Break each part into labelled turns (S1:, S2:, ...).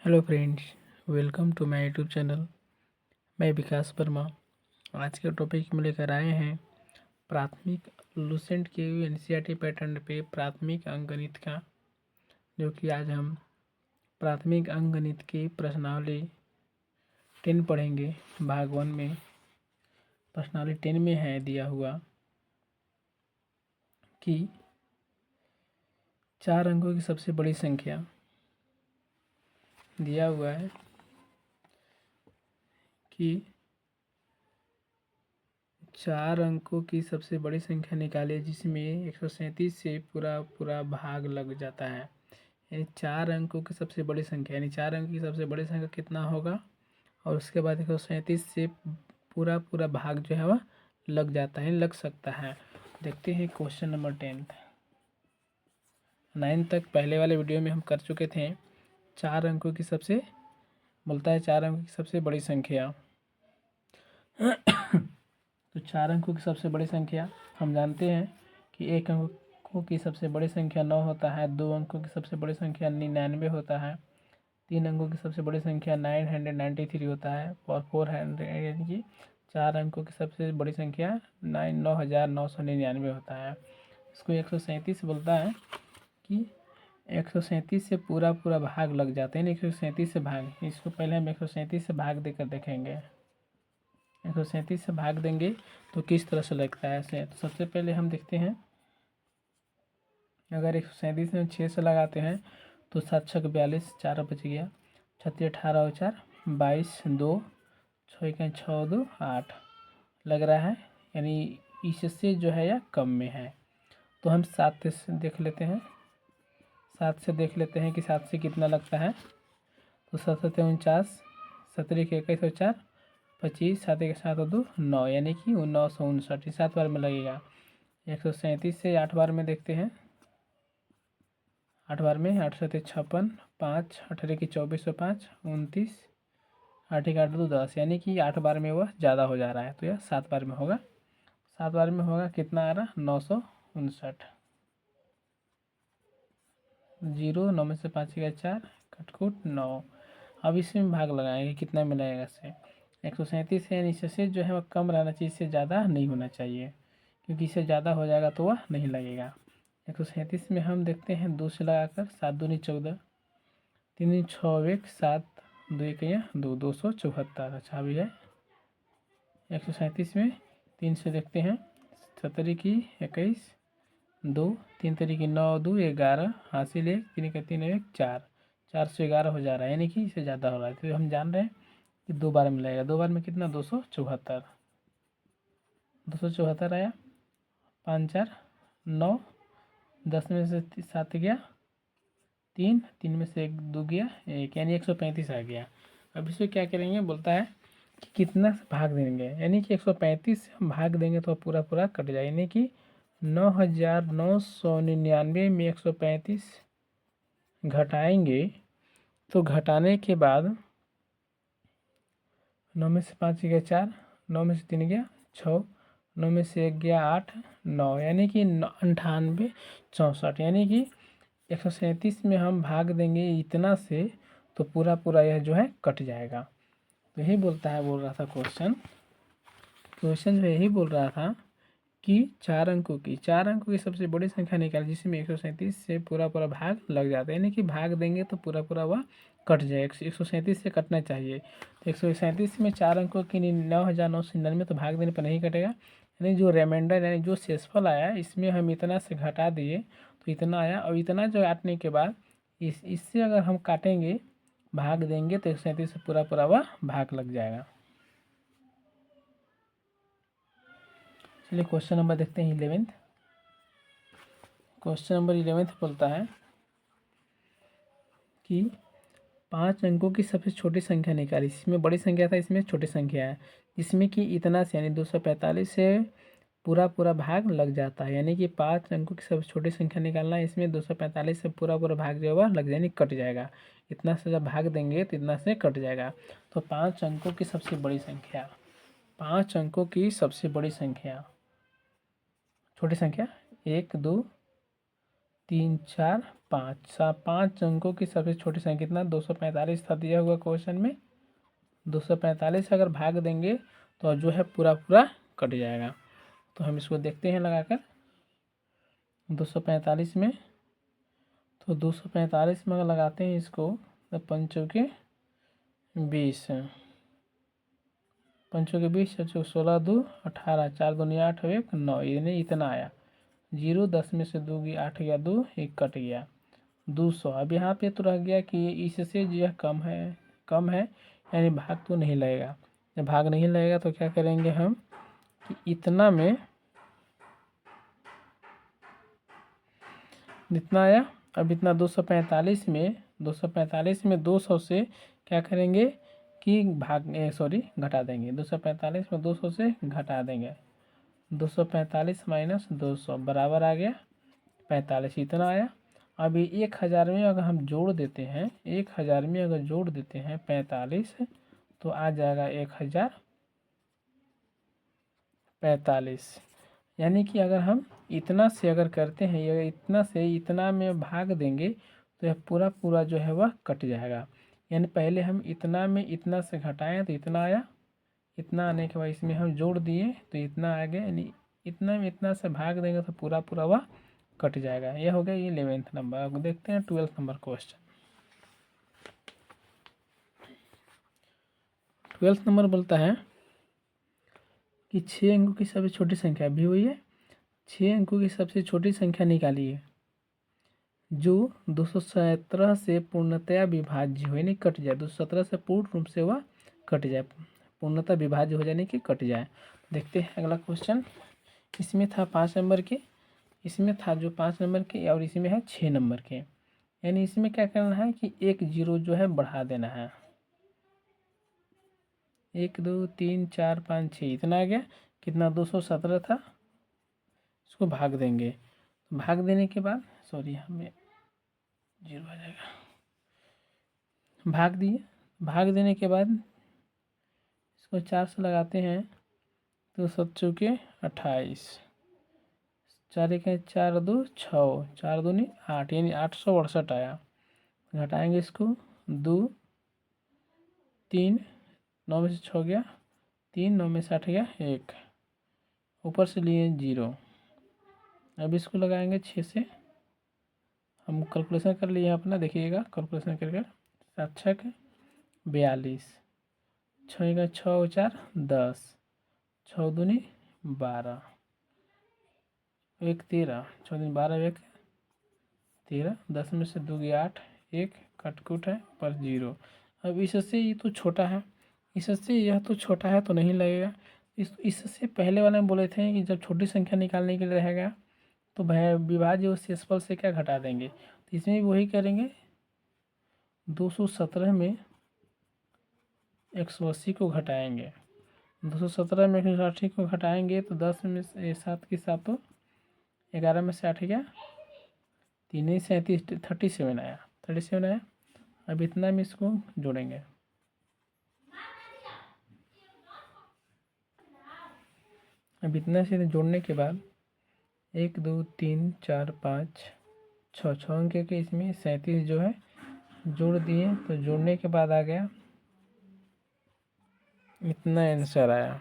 S1: Hello friends, welcome to my YouTube channel. मैं विकास वर्मा। आज के टॉपिक में लेकर आए हैं प्राथमिक लुसेंट के एनसीईआरटी पैटर्न पे प्राथमिक अंकगणित का, जो कि आज हम प्राथमिक अंकगणित की प्रश्नावली 10 पढ़ेंगे। भाग 1 में प्रश्नावली 10 में है दिया हुआ कि 4 अंकों की सबसे बड़ी संख्या दिया हुआ है कि 4 अंकों की सबसे बड़ी संख्या निकालिए जिसमें 137 से पूरा भाग लग जाता है। यानी 4 अंकों की सबसे बड़ी संख्या, यानी 4 अंक की सबसे बड़ी संख्या कितना होगा, और उसके बाद 137 से पूरा भाग जो है वह लग जाता है, लग सकता है। देखते हैं क्वेश्चन नंबर 9 तक पहले वाले वीडियो में हम कर चुके थे। 4 अंकों की सबसे बोलता है 4 अंकों की सबसे बड़ी संख्या। तो 4 अंकों की सबसे बड़ी संख्या हम जानते हैं कि 1 अंकों की सबसे बड़ी संख्या 9 होता है, 2 अंकों की सबसे बड़ी संख्या 99 होता है, 3 अंकों की सबसे बड़ी संख्या 993 होता है, और 400 यानी कि 4 अंकों की सबसे बड़ी संख्या 9999 होता है। इसको 137 बोलता है कि 137 से पूरा भाग लग जाते हैं। 137 से भाग, इसको पहले हम 137 से भाग देकर देखेंगे। 137 से भाग देंगे तो किस तरह से लगता है ऐसे। तो सबसे पहले हम देखते हैं, अगर 137 में 6 से लगाते हैं तो 7 छक 42, 4 बच गया, 36 18 और 4 22, 2 6 1 6 2 8 लग रहा है, यानी इससे जो है या कम में है। तो हम 7 से देख लेते हैं, 7 से देख लेते हैं कि 7 से कितना लगता है। तो 7 7 49, 17 के 21 और 4 25, 7 1 7 और 2 9, यानी कि 959 7 बार में लगेगा। 137 से 8 बार में देखते हैं, 8 बार में 8 7 56, 5 18 की 24 और 5 29, 8 1 8 2 10, यानी कि 8 बार में वह ज़्यादा हो जा रहा है। तो यह 7 बार में होगा। 7 बार में होगा कितना आ रहा, 959। 0 9 में से 5 गया 4, कटकुट 9। अब इसमें भाग लगाएंगे, कितना मिलेगा इससे। 137 है, नीचे से जो है वह कम रहना चाहिए, इससे ज़्यादा नहीं होना चाहिए, क्योंकि इससे ज़्यादा हो जाएगा तो वह नहीं लगेगा। 137 में हम देखते हैं 2 से लगाकर, 7 दूनी 14, 3 दूनी 6 1 7 2 1 2 274। अच्छा भी है। 137 में 3 से देखते हैं, 17 की 21, 2 3 तरीके 9 2 11, हासिल 1 3 का 3 1 4, 4 से 11 हो जा रहा है, यानी कि इससे ज़्यादा हो रहा है। तो हम जान रहे हैं कि 2 बार में लगेगा। 2 बार में कितना, 274, 274 आया। 5 4 9, 10 में से 7 गया 3, 3 में से 1 2 गया 1, यानी 135 आ गया। अब इसमें क्या करेंगे, बोलता है कि कितना भाग देंगे, यानी कि 135 से हम भाग देंगे तो पूरा कट जाए, यानी कि 9999 में 135 घटाएंगे। तो घटाने के बाद 9 में से 5 गया 4, 9 में से 3 गया 6, 9 में से 1 गया 8 9, यानी कि 98 64, यानी कि 137 में हम भाग देंगे इतना से तो पूरा यह जो है कट जाएगा। तो यही बोल रहा था क्वेश्चन जो यही बोल रहा था कि 4 अंकों की सबसे बड़ी संख्या निकाल जिसमें 137 से पूरा भाग लग जाता है, यानी कि भाग देंगे तो पूरा वह कट जाए। 137 से कटना चाहिए। तो 137 में 4 अंकों की 9999 तो भाग देने पर नहीं कटेगा, यानी जो रिमाइंडर यानी जो शेषफल आया इसमें हम इतना से घटा दिए तो इतना आया, और इतना जो काटने के बाद इससे अगर हम काटेंगे भाग देंगे तो 137 से पूरा वह भाग लग जाएगा। चलिए क्वेश्चन नंबर देखते हैं 11। क्वेश्चन नंबर 11 बोलता है कि 5 अंकों की सबसे छोटी संख्या निकाली। इसमें बड़ी संख्या था, इसमें छोटी संख्या है, जिसमें कि इतना से यानी 245 से पूरा भाग लग जाता है, यानी कि 5 अंकों की सबसे छोटी संख्या निकालना है। इसमें 245 से पूरा भाग जो है लग जाए, कट जाएगा। इतना से जब भाग देंगे तो इतना से कट जाएगा। तो 5 अंकों की सबसे बड़ी संख्या, 5 अंकों की सबसे बड़ी संख्या, छोटी संख्या 1 2 3 4 5 अंकों की सबसे छोटी संख्या कितना 245 था दिया हुआ क्वेश्चन में। 245 अगर भाग देंगे तो जो है पूरा पूरा कट जाएगा। तो हम इसको देखते हैं लगाकर 245 में। तो 245 में अगर लगाते हैं इसको तो 5 के 20, 5 के 20, 16 2 18, 4 दूनी 8 1 9, यानी इतना आया। 0 10 में से 2 गया 8 गया 2 1 कट गया 200। अब यहाँ पे तो रह गया कि इससे जो है कम है यानी भाग तो नहीं लगेगा। जब भाग नहीं लगेगा तो क्या करेंगे हम कि इतना में जितना आया, अब इतना 245 में 200 से क्या करेंगे कि घटा देंगे। 245 में 200 से घटा देंगे। 245 माइनस 200 बराबर आ गया 45, इतना आया। अभी 1000 में अगर हम जोड़ देते हैं 1000 में अगर जोड़ देते हैं 45 तो आ जाएगा 1045। यानी कि अगर हम इतना से अगर करते हैं या इतना से इतना में भाग देंगे तो यह पूरा पूरा जो है वह कट जाएगा। यानी पहले हम इतना में इतना से घटाएं तो इतना आया, इतना आने के बाद इसमें हम जोड़ दिए तो इतना आ गया। यानी इतना में इतना से भाग देंगे तो पूरा पूरा वह कट जाएगा। यह हो गया 11th नंबर। अब देखते हैं 12th number question. 12th number बोलता है कि 6 अंकों की सबसे छोटी संख्या भी हुई है। 6 अंकों की सबसे छोटी संख्या निकालिए जो 217 से पूर्णतया विभाज्य हो यानी कट जाए। 217 से पूर्ण रूप से वह कट जाए, पूर्णतः विभाज्य हो जाने की कट जाए। देखते हैं अगला क्वेश्चन। इसमें था 5 नंबर के, इसमें था जो 5 नंबर के और इसमें है 6 नंबर के। यानी इसमें क्या करना है कि 1 0 जो है बढ़ा देना है। 1 2 3 4 5 6 इतना आ गया। कितना 217 था, इसको भाग देंगे। भाग देने के बाद हमें 0 आ जाएगा। भाग दिए, भाग देने के बाद इसको 4 से लगाते हैं तो 7 चौके 28, 4 1 4 2 6, 4 दूनी 8 यानी 868 आया। घटाएंगे इसको 2 3, 9 में से 6 गया 3, 9 में से 8 गया 1, ऊपर से लिए 0। अब इसको लगाएंगे 6 से। हम कैलकुलेशन कर लिए अपना, देखिएगा कैलकुलेशन करके 7 6 42, 6 6 4 10, 6 दूनी 12, 1 13, 6 दूनी 12 1 13, 10 में से 2 गया 8 1 कटकुट है पर 0। अब इससे ये तो छोटा है, इससे यह तो छोटा है तो नहीं लगेगा। इससे पहले वाले में बोले थे कि जब छोटी संख्या निकालने के लिए रहेगा तो वह विभाज्य और शेषफल से क्या घटा देंगे। तो इसमें भी वही करेंगे। 217 में 180 को घटाएंगे, 217 में 180 को घटाएंगे तो 10 में से 7 के 7, 11 में से 8 गया 3 37 37 आया 37 आया। अब इतना में इसको जोड़ेंगे। अब इतना से जोड़ने के बाद 1 2 3 4 5 6 अंक के इसमें 37 जो है जोड़ दिए तो जोड़ने के बाद आ गया इतना आंसर आया।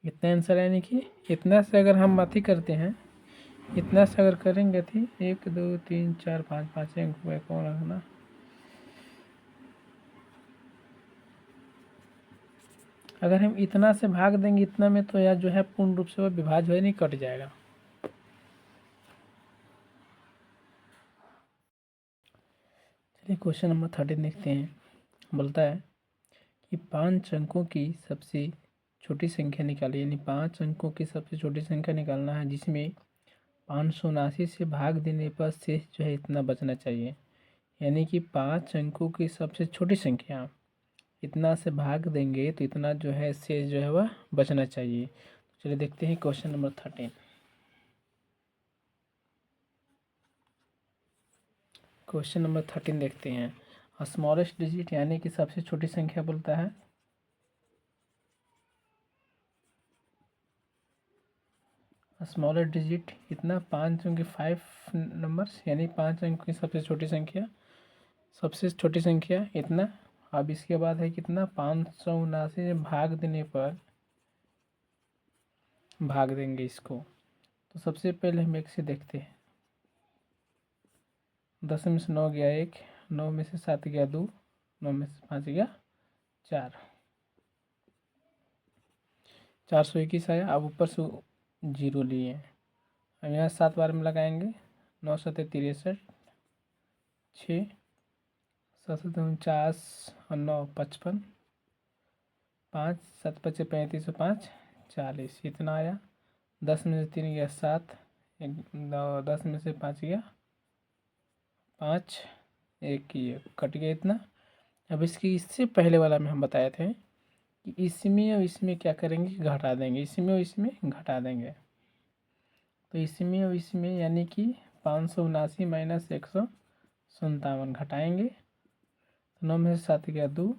S1: इतना आंसर यानी कि इतना से अगर हम बात ही करते हैं, इतना से अगर करेंगे थी 1 2 3 4 5 5 अंक कौन रखना। अगर हम इतना से भाग देंगे इतना में तो यह जो है पूर्ण रूप से वह विभाज्य नहीं कट जाएगा। चलिए क्वेश्चन नंबर 13 देखते हैं। बोलता है कि 5 अंकों की सबसे छोटी संख्या निकालिए। यानी 5 अंकों की सबसे छोटी संख्या निकालना है जिसमें 579 से भाग देने पर शेष जो है इतना बचना चाहिए। यानी कि 5 अंकों की सबसे छोटी संख्या इतना से भाग देंगे तो इतना जो है शेष जो है वह बचना चाहिए। चलिए देखते हैं क्वेश्चन नंबर 13। क्वेश्चन नंबर 13 देखते हैं। स्मॉलेस्ट डिजिट यानी कि सबसे छोटी संख्या बोलता है स्मॉलर डिजिट इतना 5 अंक के 5 नंबर्स, यानी 5 अंक की सबसे छोटी संख्या इतना। अब इसके बाद है कितना, 579 से भाग देने पर भाग देंगे इसको। तो सबसे पहले हम एक से देखते हैं। 10 में से 9 गया 1, 9 में से 7 गया 2, 9 में से 5 गया 4, 421 आया। अब ऊपर से 0 लिए हैं। अब यहाँ 7 बार में लगाएंगे। 9 7 63, 6 7 7 49 और 9 55, 5 7 5 35 और 5 40, इतना आया। 10 में से 3 गया 7, 10 में से 5 गया 5, 1 ये कट गया इतना। अब इससे पहले वाला में हम बताए थे कि इसमें और इसमें क्या करेंगे, घटा देंगे। इसमें और इसमें घटा देंगे। तो इसमें और इसमें यानी कि 579 माइनस 157 घटाएंगे। तो 9 में से 7 गया 2,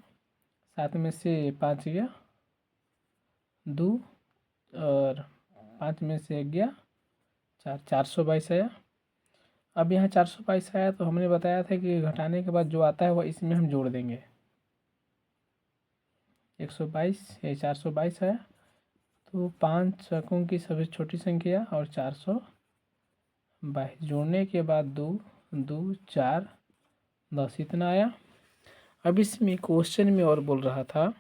S1: 7 में से 5 गया 2 और 5 में से 1 गया 4, 422 आया। अब यहाँ 422 आया तो हमने बताया था कि घटाने के बाद जो आता है वह इसमें हम जोड़ देंगे। 122 ये 422 आया। तो 5 अंकों की सबसे छोटी संख्या और 422 जोड़ने के बाद 2 2 4 10 इतना आया। अब इसमें क्वेश्चन में और बोल रहा था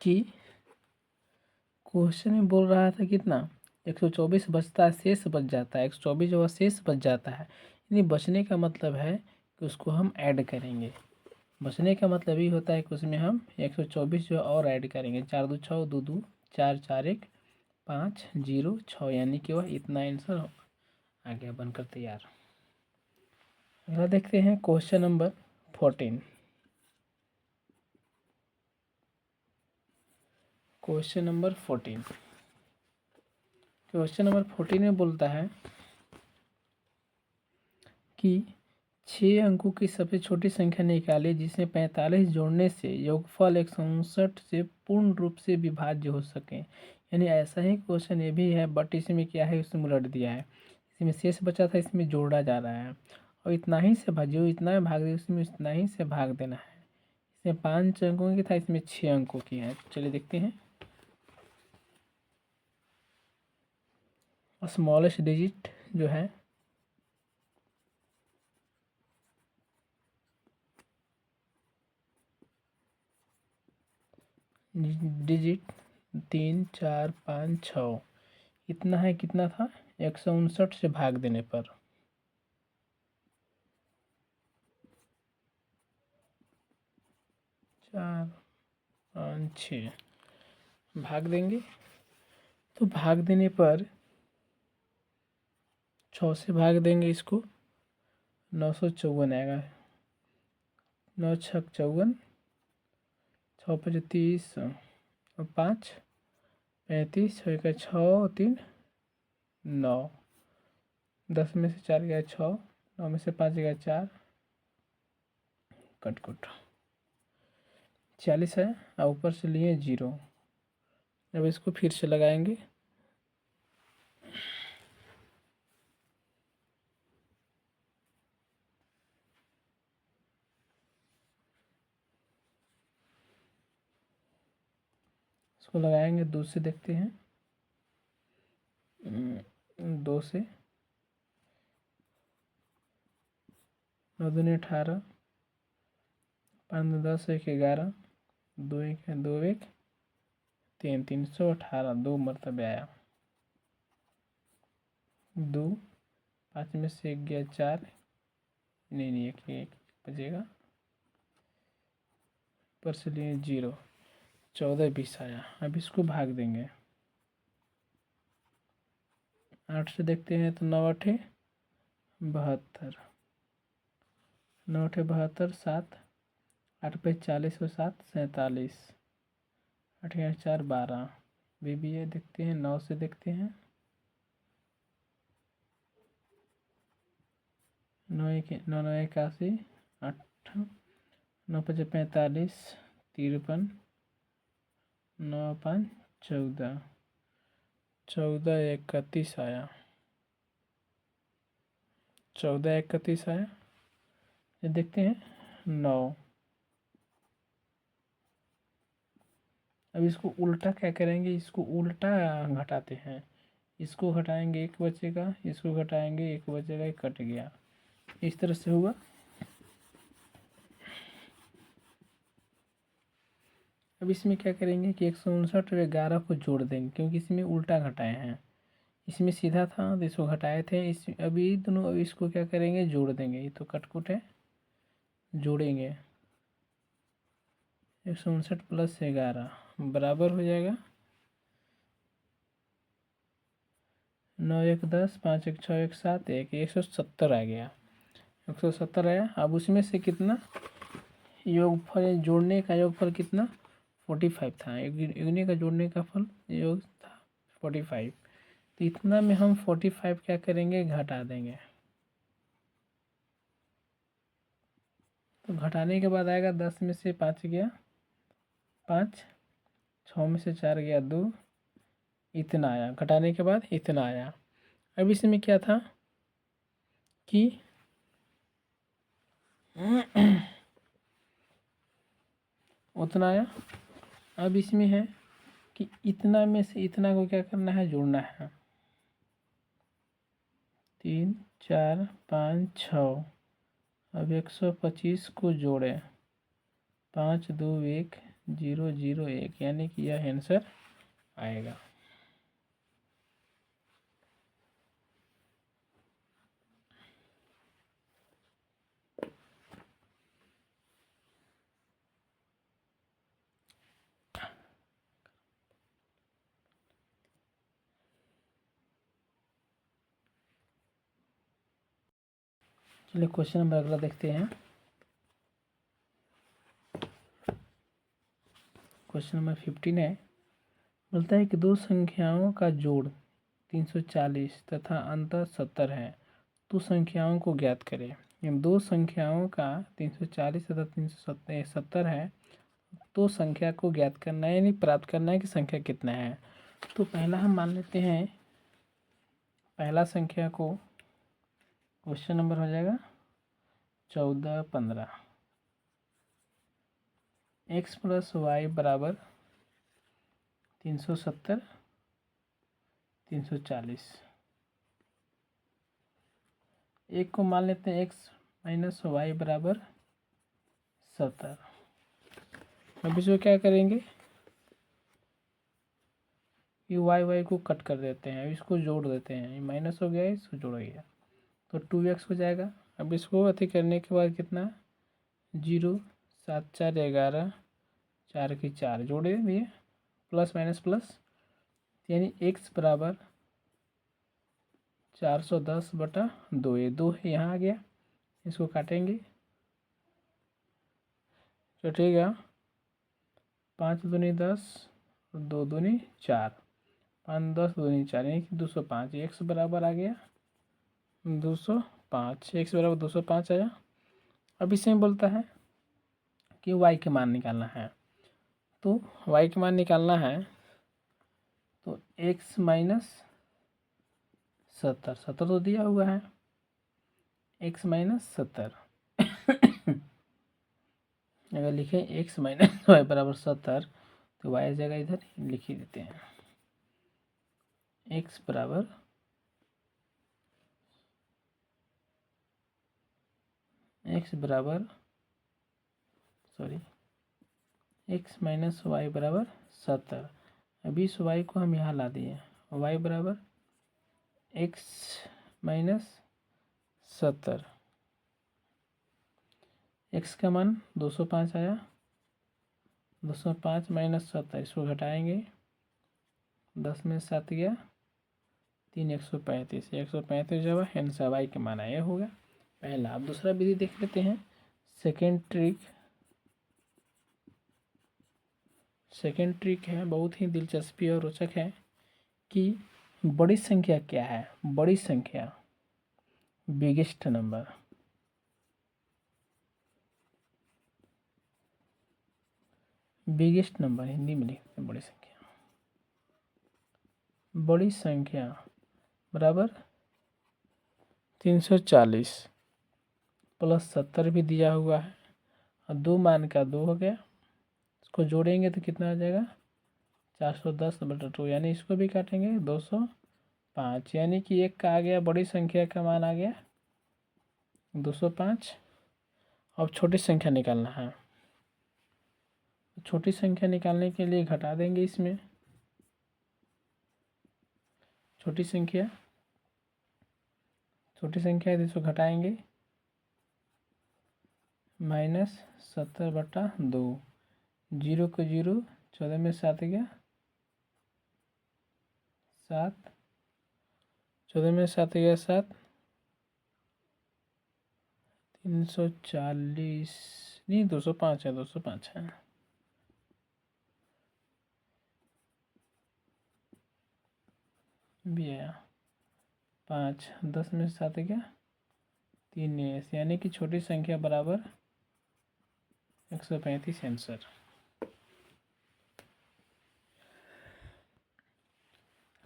S1: कि कितना 124 बचता है, शेष बच जाता है। 124 जो शेष बच जाता है, यानी बचने का मतलब है कि उसको हम ऐड करेंगे। बचने का मतलब ये होता है कि उसमें हम 124 जो और ऐड करेंगे। 4 2 6 2 2 4 4 1 5 0 6, यानी कि वह इतना आंसर आ गया बनकर तैयार। अगला देखते हैं क्वेश्चन नंबर 14। क्वेश्चन नंबर 14 में बोलता है कि 6 अंकों की सबसे छोटी संख्या निकाले जिसमें 45 जोड़ने से योगफल 159 से पूर्ण रूप से विभाज्य हो सके। यानी ऐसा ही क्वेश्चन ये भी है, बट इसमें क्या है, उसमें उलट दिया है। इसमें शेष बचा था, इसमें जोड़ा जा रहा है और इतना ही से भाग, जो इतना भाग दे उसमें इतना ही से भाग देना है। इसमें 5 अंकों की था, इसमें 6 अंकों की है। चलिए देखते हैं। स्मॉलेस्ट डिजिट जो है डिजिट 3 4 5 6 इतना है। कितना था, 159 से भाग देने पर 4 5 6 भाग देंगे। तो भाग देने पर 6 से भाग देंगे इसको, 954 आएगा। 9 6 54, 6 5 30 और 5 35, 6 का 6 3 9, 10 में से 4 गया 6, 9 में से 5 गया 4, कट 40 है और ऊपर से लिए 0। अब इसको फिर से लगाएंगे। इसको लगाएंगे 2 से, देखते हैं 2 से 9 दूनी 18, 5 2 10 1 11, 2 1 2 1 3 318, 2 मरतबे आया। 2 5 में से 1 गया 4, नहीं 1 बचेगा, ऊपर से लिए 0, 14 20 आया। अब इसको भाग देंगे। 8 से देखते हैं तो 9 8 72, 9 8 72, 7 8 पे 40 और 7 47, 8 4 12 भी है। देखते हैं 9 से, देखते हैं 9 1 9 9 81, 8 9 5 45, 53, 9 5 14, 1431 आया, 1431 आया। ये देखते हैं 9। अब इसको उल्टा क्या करेंगे, इसको उल्टा घटाते हैं। इसको घटाएंगे एक बचेगा, इसको घटाएंगे एक बचेगा, एक कट गया, इस तरह से हुआ। अब इसमें क्या करेंगे कि 159 और 11 को जोड़ देंगे, क्योंकि इसमें उल्टा घटाए हैं। इसमें सीधा था तो इसको घटाए थे, इस अभी दोनों, अब इसको क्या करेंगे, जोड़ देंगे। ये तो कटकुट है, जोड़ेंगे। 159 + 11 बराबर हो जाएगा 9 1 10, 5 1 6 1 7 1, 170 आ गया। 170 आया। अब उसमें से कितना योगफल, जोड़ने का योगफल कितना 45 था, युग्नी का जोड़ने का फल योग था 45। तो इतना में हम 45 क्या करेंगे, घटा देंगे। तो घटाने के बाद आएगा 10 में से 5 गया 5, 6 में से 4 गया 2, इतना आया। घटाने के बाद इतना आया। अब इसमें क्या था कि उतना आया। अब इसमें है कि इतना में से इतना को क्या करना है, जोड़ना है। 3 4 5 6। अब 125 को जोड़े, 5 2 1 0 0 1, यानी कि यह आंसर आएगा। चलिए क्वेश्चन नंबर अगला देखते हैं। क्वेश्चन नंबर 15 है। बोलता है कि दो संख्याओं का जोड़ 340 तथा अंतर 70 है, तो संख्याओं को ज्ञात करें। इन दो संख्याओं का 340 तथा 370 है, तो संख्या को ज्ञात करना है, यानी प्राप्त करना है कि संख्या कितना है। तो पहला हम मान लेते हैं, पहला संख्या को क्वेश्चन नंबर हो जाएगा 14 15। x + y = 370 340। एक को मान लेते हैं x - y = 70। अब इसको क्या करेंगे कि y को कट कर देते हैं, इसको जोड़ देते हैं। ये माइनस हो गया, इसको जोड़ गया, तो 2x हो जाएगा। अब इसको अति करने के बाद कितना 0 7 4 11, 4 की 4 जोड़े दिए, प्लस माइनस प्लस, यानी x = 410/2। ये 2 यहाँ आ गया, इसको काटेंगे, कटेगा 5 दूनी 10, 2 दूनी 4, 5 10 दूनी 4, यानी कि 205। x बराबर आ गया 205, x = 205 आया। अब इसमें बोलता है कि y के मान निकालना है। तो y के मान निकालना है, तो x - 70, 70 तो दिया हुआ है, x - 70। अगर लिखें x - y = 70, तो y जगह इधर लिख ही देते हैं। x बराबर x - y = 70। अब इस y को हम यहाँ ला दिए, y बराबर x - 70। x का मान 205 आया, 205 - 70, इसको घटाएंगे, 10 में 7 गया 3, 135, 135 जब आंसर y के मान आया होगा पहला। अब दूसरा विधि देख लेते हैं। सेकेंड ट्रिक है, बहुत ही दिलचस्पी और रोचक है कि बड़ी संख्या क्या है। बड़ी संख्या biggest number, biggest number Hindi में लिखते हैं बड़ी संख्या। बड़ी संख्या बराबर 340 प्लस 70 भी दिया हुआ है और 2 मान का 2 हो गया। इसको जोड़ेंगे तो कितना आ जाएगा 410/2, यानी इसको भी काटेंगे 205, यानी कि एक का आ गया बड़ी संख्या का मान आ गया 205। अब छोटी संख्या निकालना है। छोटी संख्या निकालने के लिए घटा देंगे इसमें। छोटी संख्या है तो इसको घटाएंगे -70/2, 0 को 0, 14 में 7 गया 7, 14 में 7 गया 7, 340 नहीं 205 है, 205 है। भी आया 5, 10 में 7 गया 3, यानी कि छोटी संख्या बराबर 135 आंसर।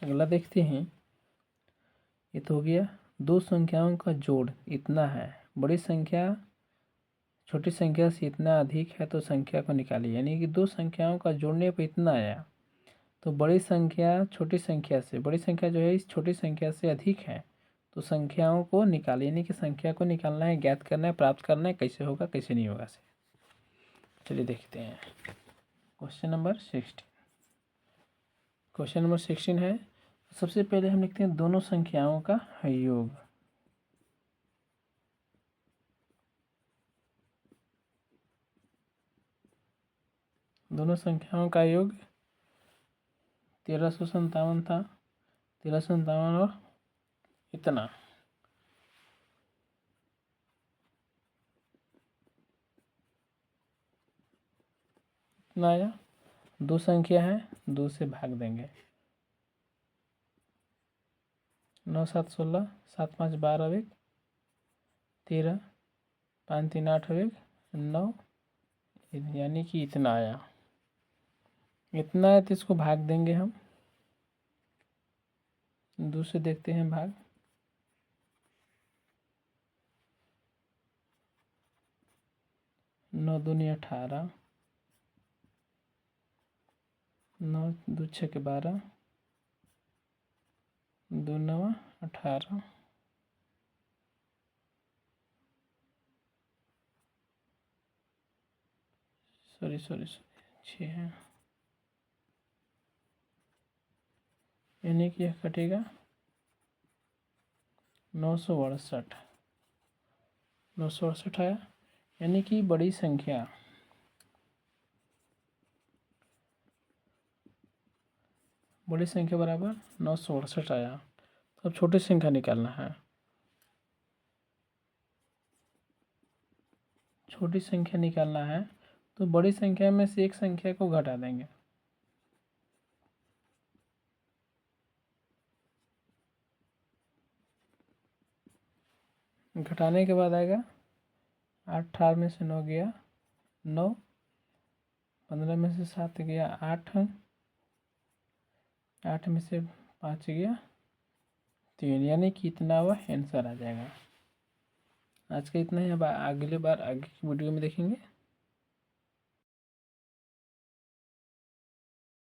S1: अगला देखते हैं। ये तो हो गया दो संख्याओं का जोड़ इतना है, बड़ी संख्या छोटी संख्या से इतना अधिक है तो संख्या को निकालिए, यानी कि दो संख्याओं का जोड़ने पर इतना आया तो बड़ी संख्या छोटी संख्या से, बड़ी संख्या जो है इस छोटी संख्या से अधिक है तो संख्याओं को निकालिए, यानी कि संख्या को निकालना है, ज्ञात करना है, प्राप्त करना है, कैसे होगा कैसे नहीं होगा से। चलिए देखते हैं क्वेश्चन नंबर 16। क्वेश्चन नंबर 16 है, सबसे पहले हम लिखते हैं दोनों संख्याओं का योग। दोनों संख्याओं का योग 1357 था, 1357 और इतना आया। दो संख्या है, 2 से भाग देंगे। 9 7 16, 7 5 12 1 13, 5 3 8 1 9, यानी कि इतना आया। इतना है तो इसको भाग देंगे हम। 2 से देखते हैं भाग। 9 दूनी 18, 9 2 6 12, 2 9 18, सॉरी 6 है, यानी कि यह कटेगा 968। 968 आया, यानी कि बड़ी संख्या बराबर 968 आया। तो अब छोटी संख्या निकालना है। छोटी संख्या निकालना है तो बड़ी संख्या में से एक संख्या को घटा देंगे। घटाने के बाद आएगा 8 में से 9 गया 9, 15 में से 7 गया 8, 8 में से 5 गया 3, यानी कि इतना वह आंसर आ जाएगा। आज का इतना ही, अब अगले बार आगे की वीडियो में देखेंगे।